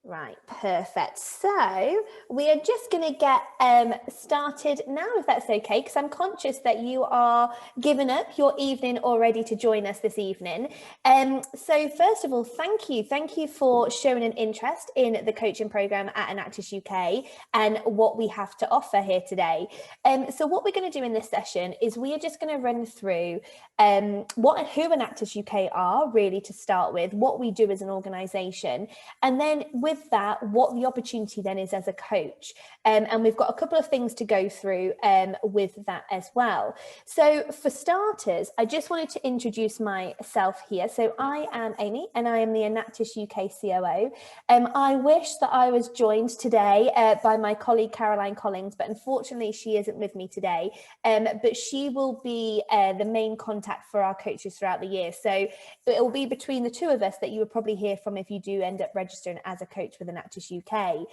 Right, perfect. So we are just going to get started now, if that's okay, because I'm conscious that you are giving up your evening already to join us this evening. So first of all, thank you. Thank you for showing an interest in the coaching program at Enactus UK and what we have to offer here today. So what we're going to do in this session is we are just going to run through who Enactus UK are, really, to start with, what we do as an organisation, and then with that, what the opportunity then is as a coach. And we've got a couple of things to go through with that as well. So for starters, I just wanted to introduce myself here. So I am Amy and I am the Enactus UK COO. I wish that I was joined today by my colleague Caroline Collins, but unfortunately she isn't with me today. But she will be the main contact for our coaches throughout the year. So it will be between the two of us that you will probably hear from if you do end up registering as a coach with Enactus UK.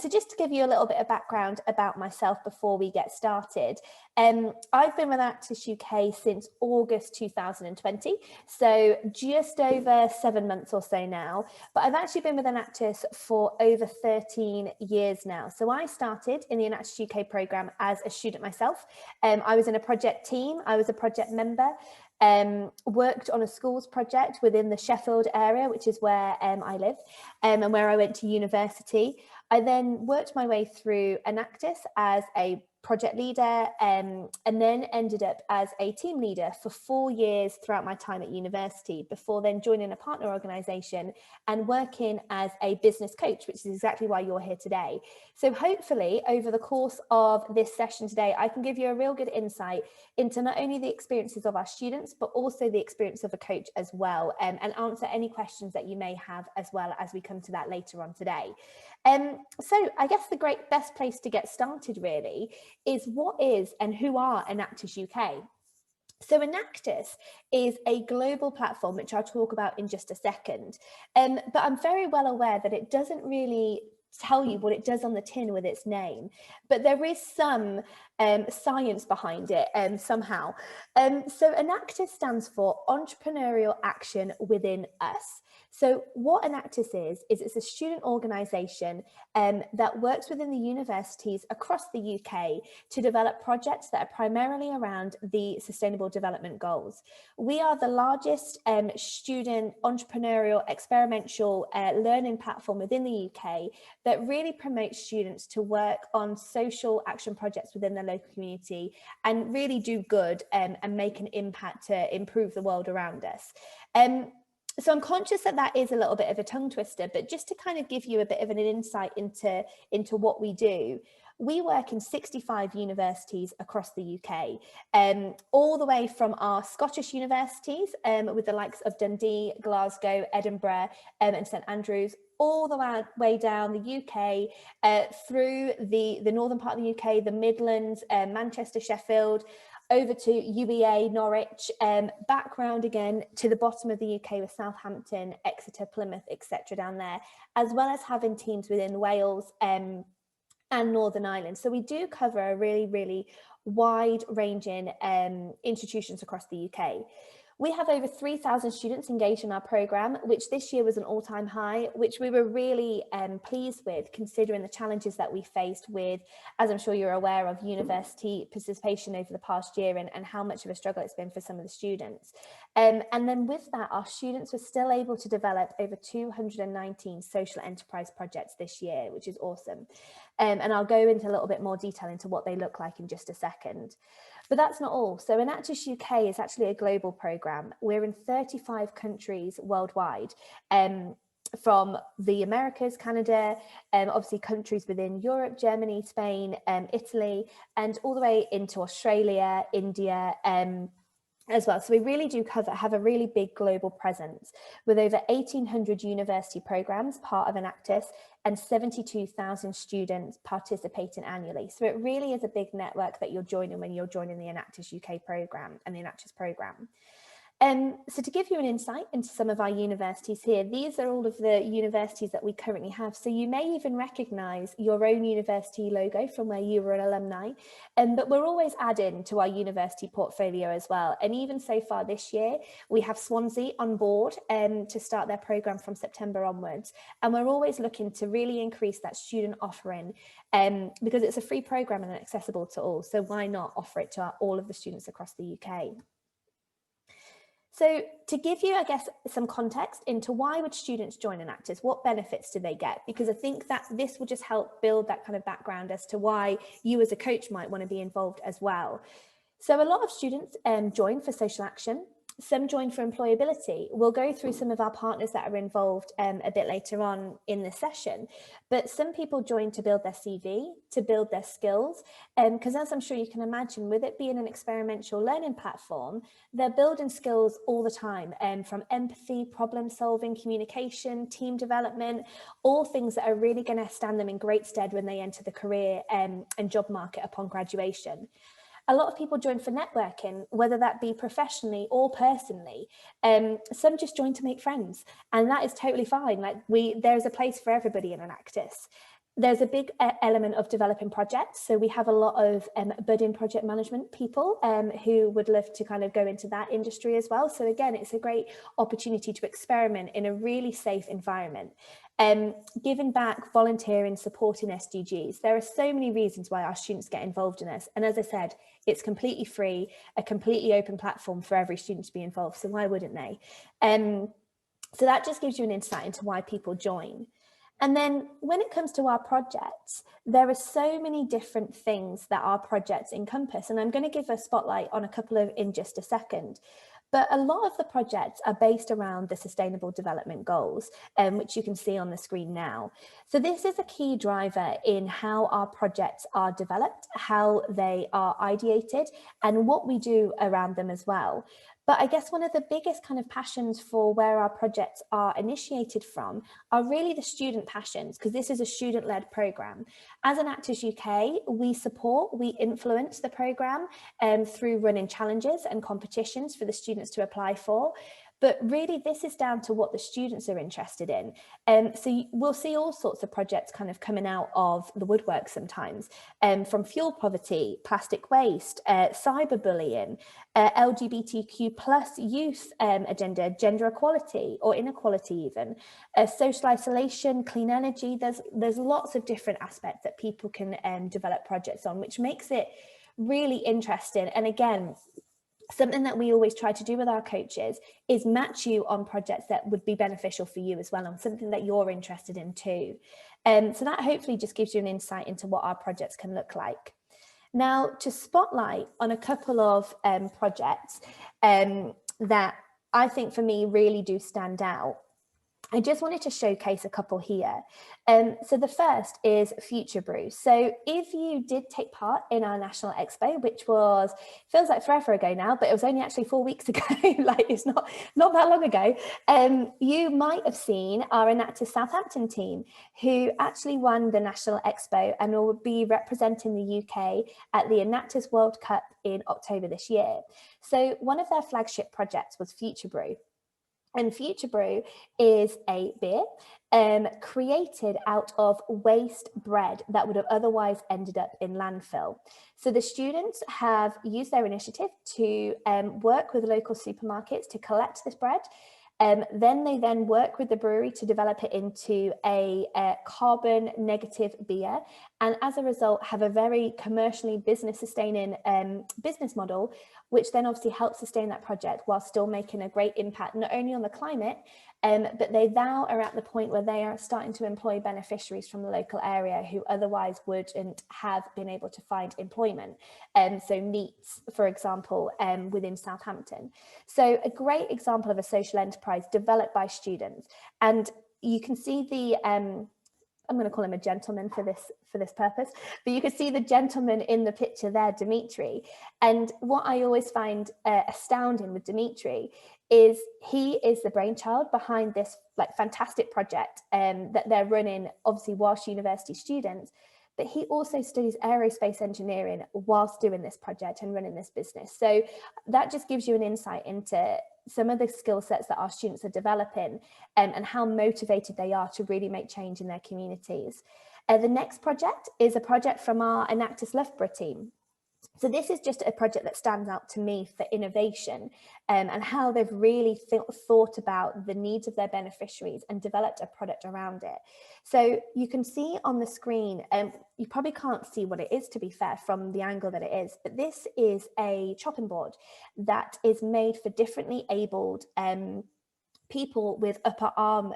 So just to give you a little bit of background about myself before we get started, I've been with Enactus UK since August 2020, so just over 7 months or so now, but I've actually been with Enactus for over 13 years now. So I started in the Enactus UK programme as a student myself. I was in a project team, I was a project member, worked on a schools project within the Sheffield area, which is where I live, and where I went to university. I then worked my way through Enactus as a project leader, and then ended up as a team leader for 4 years throughout my time at university, before then joining a partner organisation and working as a business coach, which is exactly why you're here today. So hopefully over the course of this session today, I can give you a real good insight into not only the experiences of our students, but also the experience of a coach as well, and answer any questions that you may have as well as we come to that later on today. So I guess the best place to get started really is what is and who are Enactus UK? So Enactus is a global platform, which I'll talk about in just a second. But I'm very well aware that it doesn't really tell you what it does on the tin with its name, but there is some science behind it somehow. So Enactus stands for Entrepreneurial Action Within Us. So what Enactus is it's a student organisation that works within the universities across the UK to develop projects that are primarily around the Sustainable Development Goals. We are the largest student entrepreneurial experimental learning platform within the UK that really promotes students to work on social action projects within their local community and really do good and make an impact to improve the world around us. So I'm conscious that that is a little bit of a tongue twister, but just to kind of give you a bit of an insight into what we do, we work in 65 universities across the UK, all the way from our Scottish universities with the likes of Dundee, Glasgow, Edinburgh and St Andrews, all the way down the UK, through the northern part of the UK, the Midlands, Manchester, Sheffield, over to UEA, Norwich, back round again to the bottom of the UK with Southampton, Exeter, Plymouth, etc. down there, as well as having teams within Wales and Northern Ireland. So we do cover a really, really wide-ranging institutions across the UK. We have over 3,000 students engaged in our programme, which this year was an all-time high, which we were really pleased with, considering the challenges that we faced with, as I'm sure you're aware of, university participation over the past year and how much of a struggle it's been for some of the students. And then with that, our students were still able to develop over 219 social enterprise projects this year, which is awesome. And I'll go into a little bit more detail into what they look like in just a second. But that's not all. So Enactus UK is actually a global programme. We're in 35 countries worldwide, from the Americas, Canada, obviously countries within Europe, Germany, Spain, Italy, and all the way into Australia, India, as well. So we really do have a really big global presence with over 1,800 university programs part of Enactus and 72,000 students participating annually. So it really is a big network that you're joining when you're joining the Enactus UK program and the Enactus program. So to give you an insight into some of our universities here, these are all of the universities that we currently have. So you may even recognise your own university logo from where you were an alumni, but we're always adding to our university portfolio as well. And even so far this year, we have Swansea on board to start their programme from September onwards. And we're always looking to really increase that student offering because it's a free programme and accessible to all. So why not offer it to all of the students across the UK? So to give you, I guess, some context into why would students join Enactus, what benefits do they get? Because I think that this will just help build that kind of background as to why you as a coach might want to be involved as well. So a lot of students join for social action. Some join for employability. We'll go through some of our partners that are involved a bit later on in the session, but some people join to build their CV, to build their skills, because as I'm sure you can imagine, with it being an experiential learning platform, they're building skills all the time, from empathy, problem solving, communication, team development, all things that are really going to stand them in great stead when they enter the career and job market upon graduation. A lot of people join for networking, whether that be professionally or personally. Some just join to make friends, and that is totally fine. Like there's a place for everybody in Enactus. There's a big element of developing projects. So we have a lot of budding project management people who would love to kind of go into that industry as well. So again, it's a great opportunity to experiment in a really safe environment. Giving back, volunteering, supporting SDGs. There are so many reasons why our students get involved in this. And as I said, it's completely free, a completely open platform for every student to be involved. So why wouldn't they? So that just gives you an insight into why people join. And then when it comes to our projects, there are so many different things that our projects encompass. And I'm going to give a spotlight on a couple of in just a second. But a lot of the projects are based around the Sustainable Development Goals, which you can see on the screen now. So this is a key driver in how our projects are developed, how they are ideated, and what we do around them as well. But I guess one of the biggest kind of passions for where our projects are initiated from are really the student passions, because this is a student-led programme. As Enactus UK, we support, we influence the programme through running challenges and competitions for the students to apply for. But really, this is down to what the students are interested in. So we'll see all sorts of projects kind of coming out of the woodwork sometimes, from fuel poverty, plastic waste, cyberbullying, LGBTQ plus youth agenda, gender equality or inequality even, social isolation, clean energy. There's lots of different aspects that people can develop projects on, which makes it really interesting. And again, something that we always try to do with our coaches is match you on projects that would be beneficial for you as well, and something that you're interested in too. So that hopefully just gives you an insight into what our projects can look like. Now, to spotlight on a couple of projects that I think for me really do stand out, I just wanted to showcase a couple here. So the first is Future Brew. So if you did take part in our National Expo, which feels like forever ago now, but it was only actually 4 weeks ago, like it's not that long ago, you might have seen our Enactus Southampton team, who actually won the National Expo and will be representing the UK at the Enactus World Cup in October this year. So one of their flagship projects was Future Brew. And Future Brew is a beer created out of waste bread that would have otherwise ended up in landfill. So the students have used their initiative to work with local supermarkets to collect this bread. Then they work with the brewery to develop it into a carbon negative beer, and as a result have a very commercially business sustaining business model, which then obviously helps sustain that project while still making a great impact not only on the climate, but they now are at the point where they are starting to employ beneficiaries from the local area who otherwise wouldn't have been able to find employment. So Neats, for example, within Southampton. So a great example of a social enterprise developed by students. And you can see the I'm going to call him a gentleman for this purpose, but you can see the gentleman in the picture there, Dimitri. And what I always find astounding with Dimitri is he is the brainchild behind this like fantastic project that they're running, obviously whilst university students, but he also studies aerospace engineering whilst doing this project and running this business. So that just gives you an insight into some of the skill sets that our students are developing, and how motivated they are to really make change in their communities. The next project is a project from our Enactus Loughborough team. So this is just a project that stands out to me for innovation, and how they've really thought about the needs of their beneficiaries and developed a product around it. So you can see on the screen, you probably can't see what it is, to be fair, from the angle that it is, but this is a chopping board that is made for differently abled people with upper arm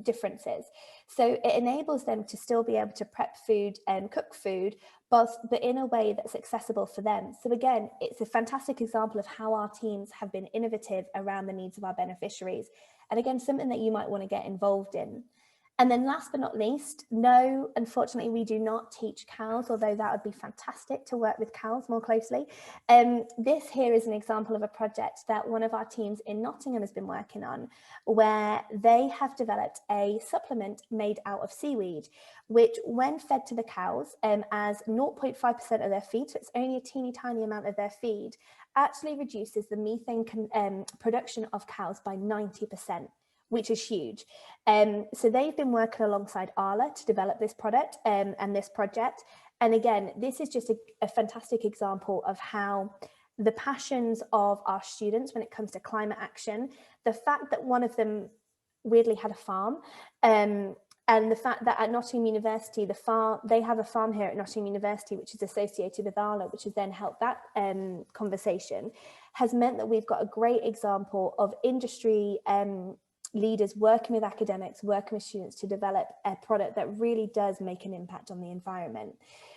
differences. So it enables them to still be able to prep food and cook food, but in a way that's accessible for them. So again, it's a fantastic example of how our teams have been innovative around the needs of our beneficiaries. And again, something that you might want to get involved in. And then last but not least, no, unfortunately, we do not teach cows, although that would be fantastic to work with cows more closely. This here is an example of a project that one of our teams in Nottingham has been working on, where they have developed a supplement made out of seaweed, which when fed to the cows as 0.5% of their feed, so it's only a teeny tiny amount of their feed, actually reduces the methane production of cows by 90%. Which is huge. So they've been working alongside Arla to develop this product and this project. And again, this is just a fantastic example of how the passions of our students when it comes to climate action, the fact that one of them weirdly had a farm, and the fact that at Nottingham University, they have a farm here at Nottingham University, which is associated with Arla, which has then helped that conversation, has meant that we've got a great example of industry leaders working with academics, working with students to develop a product that really does make an impact on the environment.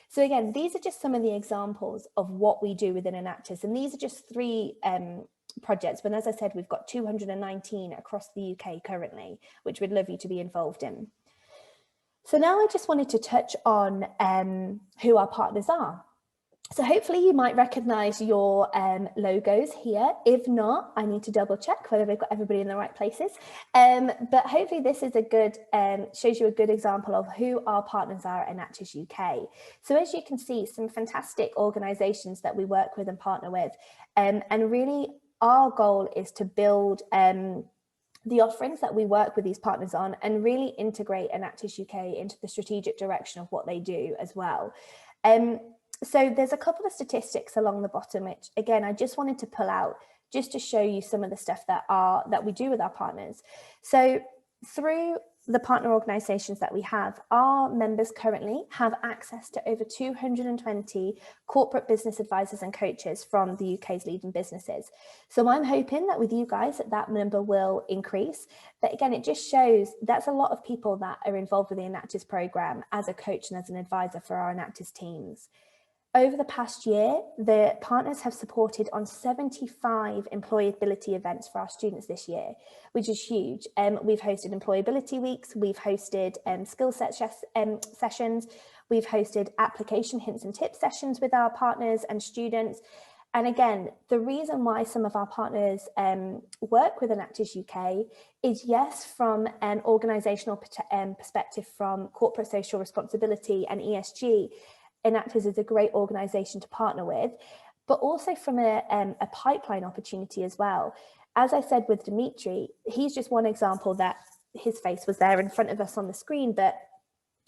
So again, these are just some of the examples of what we do within Enactus, and these are just 3 projects, but as I said, we've got 219 across the UK currently, which we'd love you to be involved in. So now I just wanted to touch on who our partners are. So hopefully you might recognise your logos here. If not, I need to double check whether we've got everybody in the right places. But hopefully this is a good, shows you a good example of who our partners are at Enactus UK. So as you can see, some fantastic organisations that we work with and partner with. And really our goal is to build the offerings that we work with these partners on and really integrate Enactus UK into the strategic direction of what they do as well. So there's a couple of statistics along the bottom, which again, I just wanted to pull out just to show you some of the stuff that we do with our partners. So through the partner organisations that we have, our members currently have access to over 220 corporate business advisors and coaches from the UK's leading businesses. So I'm hoping that with you guys that number will increase. But again, it just shows that's a lot of people that are involved with the Enactus programme as a coach and as an advisor for our Enactus teams. Over the past year, the partners have supported on 75 employability events for our students this year, which is huge. We've hosted employability weeks, we've hosted skill set sessions, we've hosted application hints and tips sessions with our partners and students. And again, the reason why some of our partners work with Enactus UK is, yes, from an organisational perspective, from corporate social responsibility and ESG, Enactus is a great organisation to partner with, but also from a pipeline opportunity as well. As I said with Dimitri, he's just one example that his face was there in front of us on the screen, but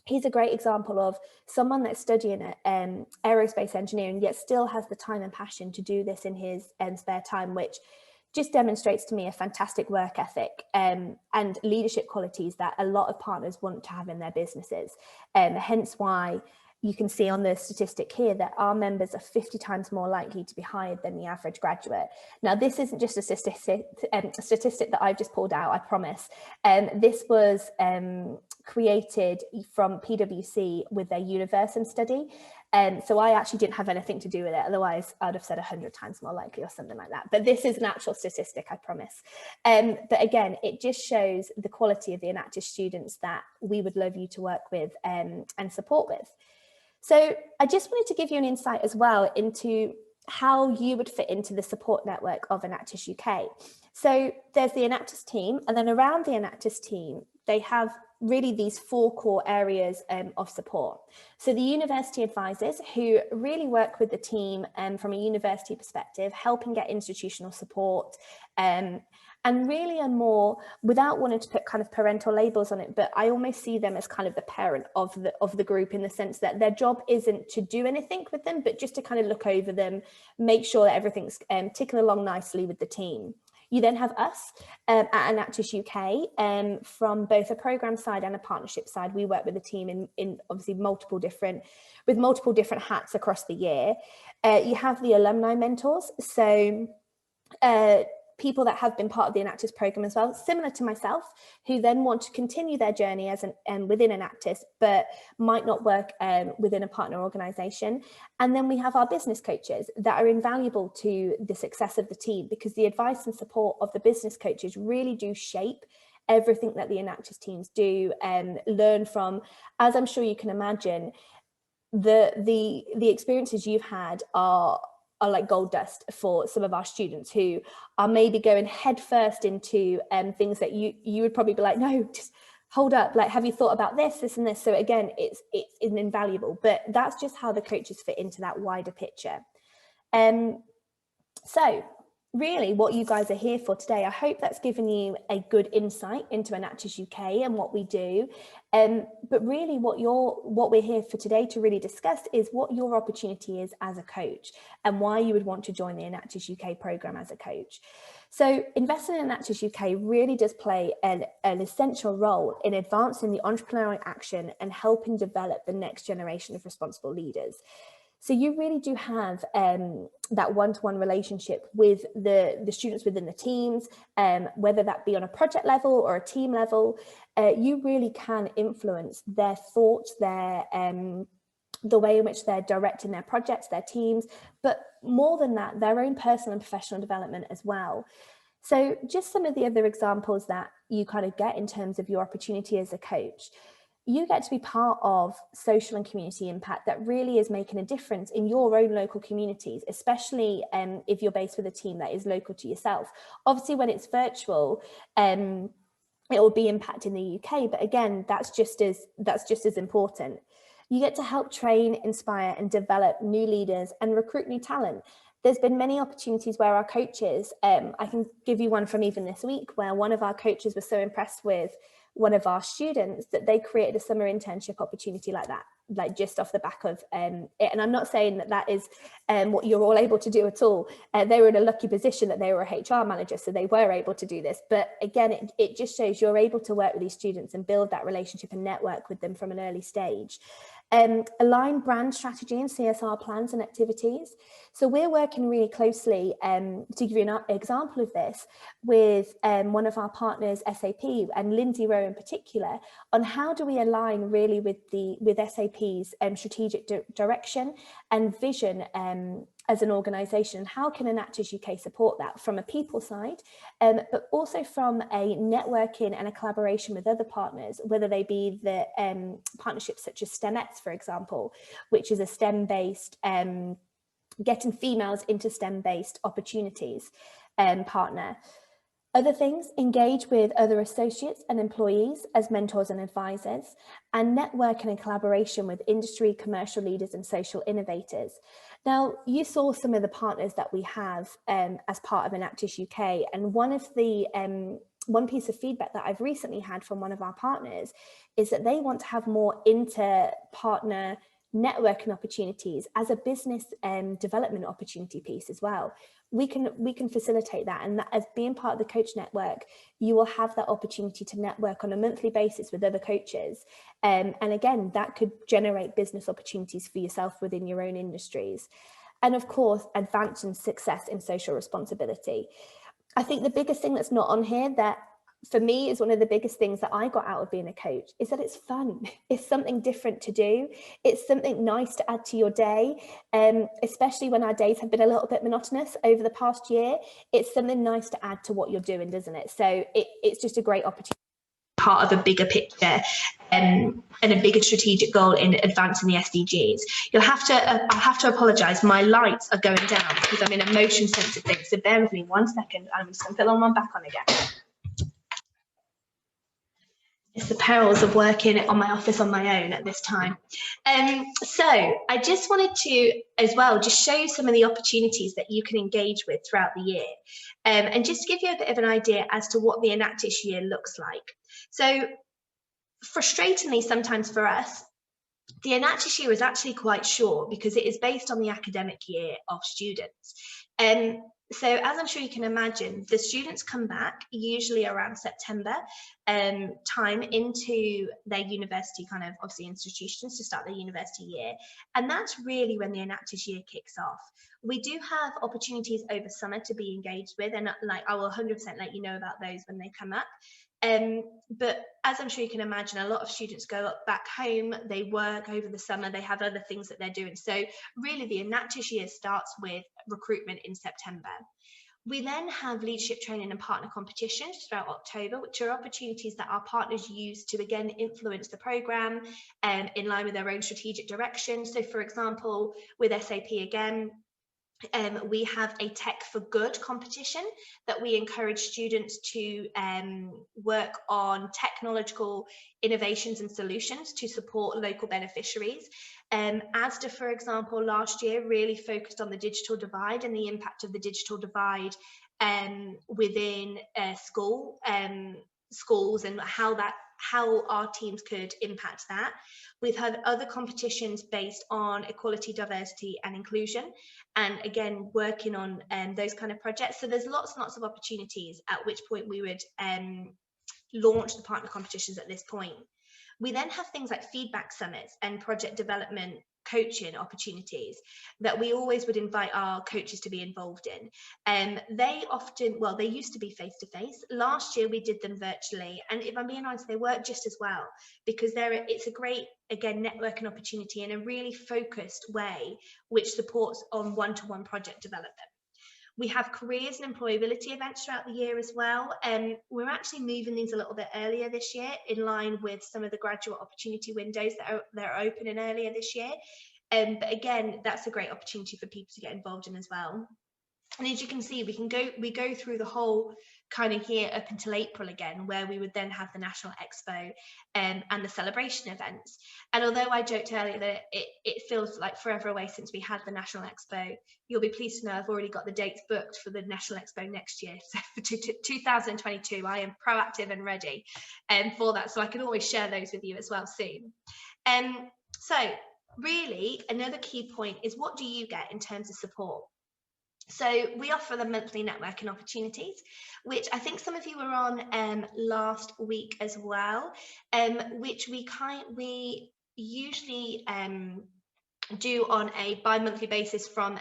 he's a great example of someone that's studying aerospace engineering, yet still has the time and passion to do this in his spare time, which just demonstrates to me a fantastic work ethic and leadership qualities that a lot of partners want to have in their businesses. Hence why you can see on the statistic here that our members are 50 times more likely to be hired than the average graduate. Now, this isn't just a statistic that I've just pulled out, I promise. This was created from PwC with their Universum study. So I actually didn't have anything to do with it. Otherwise, I'd have said 100 times more likely or something like that. But this is an actual statistic, I promise. But again, it just shows the quality of the Enactus students that we would love you to work with and support with. So I just wanted to give you an insight as well into how you would fit into the support network of Enactus UK. So there's the Enactus team, and then around the Enactus team, they have really these 4 core areas of support. So the university advisors, who really work with the team from a university perspective, helping get institutional support, and really are more, without wanting to put kind of parental labels on it, but I almost see them as kind of the parent of the group, in the sense that their job isn't to do anything with them, but just to kind of look over them, make sure that everything's ticking along nicely with the team. You then have us at Enactus UK, from both a program side and a partnership side. We work with the team in obviously multiple different hats across the year. You have the alumni mentors, so people that have been part of the Enactus program as well, similar to myself, who then want to continue their journey as within Enactus, but might not work within a partner organisation. And then we have our business coaches that are invaluable to the success of the team, because the advice and support of the business coaches really do shape everything that the Enactus teams do and learn from. As I'm sure you can imagine, the experiences you've had are like gold dust for some of our students who are maybe going headfirst into things that you would probably be like, no, just hold up, like, have you thought about this and this? So again, it's invaluable, but that's just how the coaches fit into that wider picture. So really what you guys are here for today, I hope that's given you a good insight into Enactus UK and what we do. But really what we're here for today to really discuss is what your opportunity is as a coach and why you would want to join the Enactus UK program as a coach. So investing in Enactus UK really does play an essential role in advancing the entrepreneurial action and helping develop the next generation of responsible leaders. So you really do have that one-to-one relationship with the students within the teams, whether that be on a project level or a team level. You really can influence their thoughts, the way in which they're directing their projects, their teams, but more than that, their own personal and professional development as well. So just some of the other examples that you kind of get in terms of your opportunity as a coach. You get to be part of social and community impact that really is making a difference in your own local communities, especially if you're based with a team that is local to yourself. Obviously, when it's virtual, it will be impacting the UK, but again, that's just as important. You get to help train, inspire, and develop new leaders and recruit new talent. There's been many opportunities where our coaches, I can give you one from even this week, where one of our coaches was so impressed with one of our students that they created a summer internship opportunity like that, like just off the back of it. And I'm not saying that is what you're all able to do at all. They were in a lucky position that they were a HR manager, so they were able to do this. But again, it just shows you're able to work with these students and build that relationship and network with them from an early stage. Align brand strategy and CSR plans and activities. So we're working really closely, to give you an example of this, with one of our partners, SAP, and Lindsay Rowe in particular, on how do we align really with SAP's strategic direction and vision as an organisation. How can Enactus UK support that from a people side, but also from a networking and a collaboration with other partners, whether they be the partnerships such as STEMettes, for example, which is a STEM-based, getting females into STEM-based opportunities partner. Other things, engage with other associates and employees as mentors and advisors, and networking and collaboration with industry, commercial leaders and social innovators. Now, you saw some of the partners that we have as part of Enactus UK, and one piece of feedback that I've recently had from one of our partners is that they want to have more inter-partner networking opportunities as a business development opportunity piece as well. We can facilitate that, and that, as being part of the coach network, you will have that opportunity to network on a monthly basis with other coaches, and again, that could generate business opportunities for yourself within your own industries. And of course, advancing success in social responsibility. I think the biggest thing that's not on here, that for me is one of the biggest things that I got out of being a coach, is that it's fun. It's something different to do. It's something nice to add to your day, especially when our days have been a little bit monotonous over the past year. It's something nice to add to what you're doing, doesn't it? So it's just a great opportunity, part of a bigger picture and a bigger strategic goal in advancing the SDGs. I'll have to apologise. My lights are going down because I'm in a motion sensitive thing. So bear with me 1 second. I'm just going to put on my back on again. It's the perils of working on my office on my own at this time. So I just wanted to, as well, just show you some of the opportunities that you can engage with throughout the year, and just give you a bit of an idea as to what the Enactus year looks like. So frustratingly, sometimes for us, the Enactus year is actually quite short because it is based on the academic year of students. So as I'm sure you can imagine, the students come back usually around September time into their university, kind of obviously institutions, to start their university year. And that's really when the Enactus year kicks off. We do have opportunities over summer to be engaged with, and like I will 100% let you know about those when they come up. But as I'm sure you can imagine, a lot of students go back home, they work over the summer, they have other things that they're doing. So really the Enactus year starts with recruitment in September. We then have leadership training and partner competitions throughout October, which are opportunities that our partners use to again influence the programme in line with their own strategic direction. So for example, with SAP again, we have a Tech for Good competition that we encourage students to work on technological innovations and solutions to support local beneficiaries. ASDA, for example, last year really focused on the digital divide and the impact of the digital divide within schools and how our teams could impact that. We've had other competitions based on equality, diversity and inclusion, and again working on those kind of projects. So there's lots and lots of opportunities, at which point we would launch the partner competitions at this point. We then have things like feedback summits and project development coaching opportunities that we always would invite our coaches to be involved in. They often, well, they used to be face-to-face. Last year we did them virtually, and if I'm being honest, they work just as well, because it's a great, again, networking opportunity in a really focused way, which supports on one-to-one project development. We have careers and employability events throughout the year as well. We're actually moving these a little bit earlier this year, in line with some of the graduate opportunity windows that are opening earlier this year. But again, that's a great opportunity for people to get involved in as well. And as you can see, we go through the whole kind of year up until April again, where we would then have the National Expo and the celebration events. And although I joked earlier that it feels like forever away since we had the National Expo, you'll be pleased to know I've already got the dates booked for the National Expo next year. So for 2022, I am proactive and ready for that. So I can always share those with you as well soon. So really, another key point is, what do you get in terms of support? So we offer the monthly networking opportunities, which I think some of you were on last week as well, which we usually do on a bi-monthly basis. From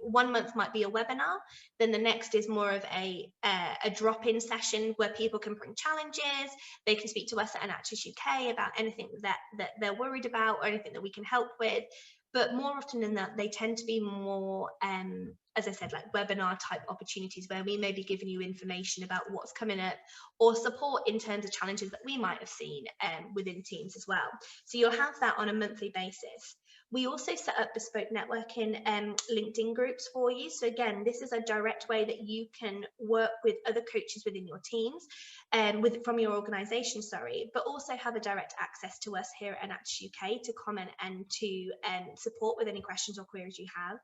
one month might be a webinar, then the next is more of a drop-in session where people can bring challenges. They can speak to us at Enactus UK about anything that they're worried about or anything that we can help with. But more often than that, they tend to be more, as I said, like webinar type opportunities, where we may be giving you information about what's coming up, or support in terms of challenges that we might have seen within teams as well. So you'll have that on a monthly basis. We also set up bespoke networking LinkedIn groups for you. So again, this is a direct way that you can work with other coaches within your teams, from your organisation, but also have a direct access to us here at Enactus UK to comment and to support with any questions or queries you have.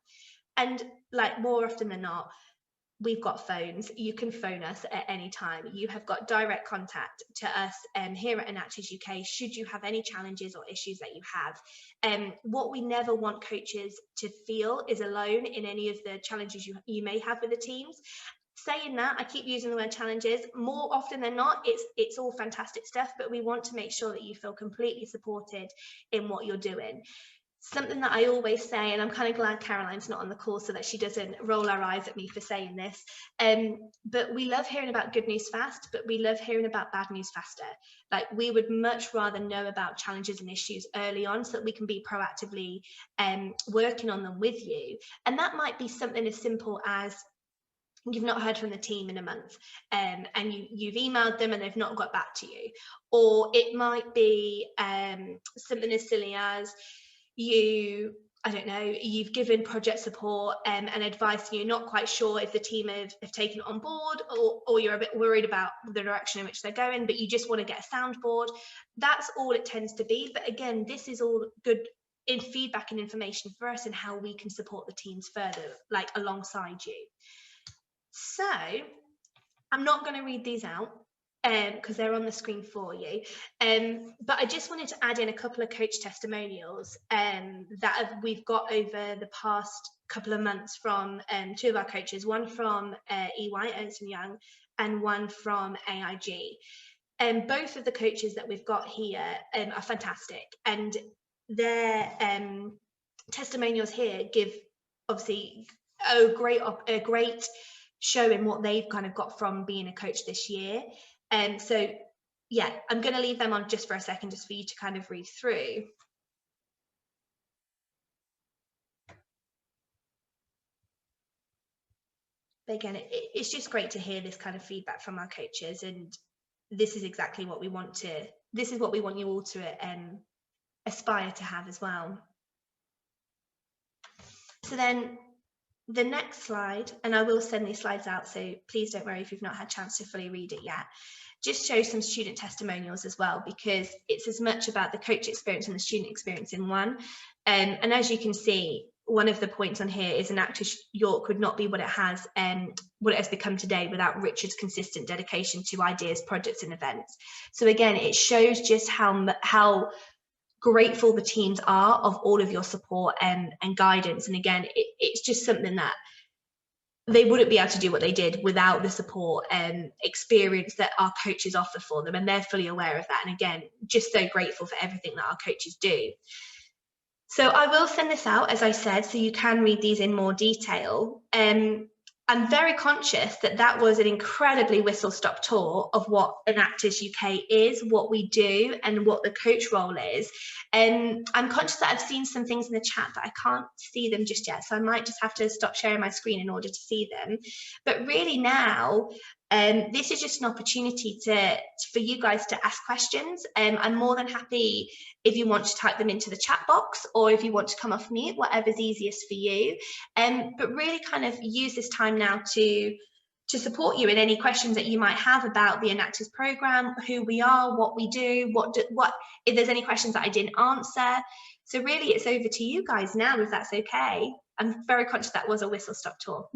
And like more often than not, we've got phones. You can phone us at any time. You have got direct contact to us here at Enactus UK should you have any challenges or issues that you have. What we never want coaches to feel is alone in any of the challenges you may have with the teams. Saying that, I keep using the word challenges. More often than not, it's all fantastic stuff, but we want to make sure that you feel completely supported in what you're doing. Something that I always say, and I'm kind of glad Caroline's not on the call so that she doesn't roll her eyes at me for saying this, but we love hearing about good news fast, but we love hearing about bad news faster. Like, we would much rather know about challenges and issues early on so that we can be proactively working on them with you. And that might be something as simple as you've not heard from the team in a month, and you've emailed them and they've not got back to you. Or it might be something as silly as you I don't know, you've given project support and advice, and you're not quite sure if the team have taken it on board, or you're a bit worried about the direction in which they're going, but you just want to get a soundboard. That's all it tends to be. But again, this is all good in feedback and information for us and how we can support the teams further, like alongside you. So I'm not going to read these out because they're on the screen for you. But I just wanted to add in a couple of coach testimonials that we've got over the past couple of months from two of our coaches, one from EY, Ernst & Young, and one from AIG. And both of the coaches that we've got here are fantastic. And their testimonials here give obviously a great show in what they've kind of got from being a coach this year. And so, yeah, I'm going to leave them on just for a second, just for you to kind of read through. But again, it's just great to hear this kind of feedback from our coaches, and this is exactly what we want to, this is what we want you all to aspire to have as well. So then the next slide, and I will send these slides out, so please don't worry if you've not had a chance to fully read it yet, just show some student testimonials as well, because it's as much about the coach experience and the student experience in one. And as you can see, one of the points on here is Enactus York would not be what it has become today without Richard's consistent dedication to ideas, projects and events. So again, it shows just how grateful the teams are of all of your support and guidance. And again, it's just something that they wouldn't be able to do what they did without the support and experience that our coaches offer for them, and they're fully aware of that. And again, just so grateful for everything that our coaches do. So I will send this out, as I said, so you can read these in more detail. I'm very conscious that that was an incredibly whistle-stop tour of what Enactus UK is, what we do, and what the coach role is. I'm conscious that I've seen some things in the chat, but I can't see them just yet, so I might just have to stop sharing my screen in order to see them. But really now, this is just an opportunity for you guys to ask questions. I'm more than happy if you want to type them into the chat box, or if you want to come off mute, whatever's easiest for you. But really kind of use this time now to support you in any questions that you might have about the Enactus program, who we are, what we do, what if there's any questions that I didn't answer. So really it's over to you guys now, if that's okay. I'm very conscious that was a whistle-stop tour.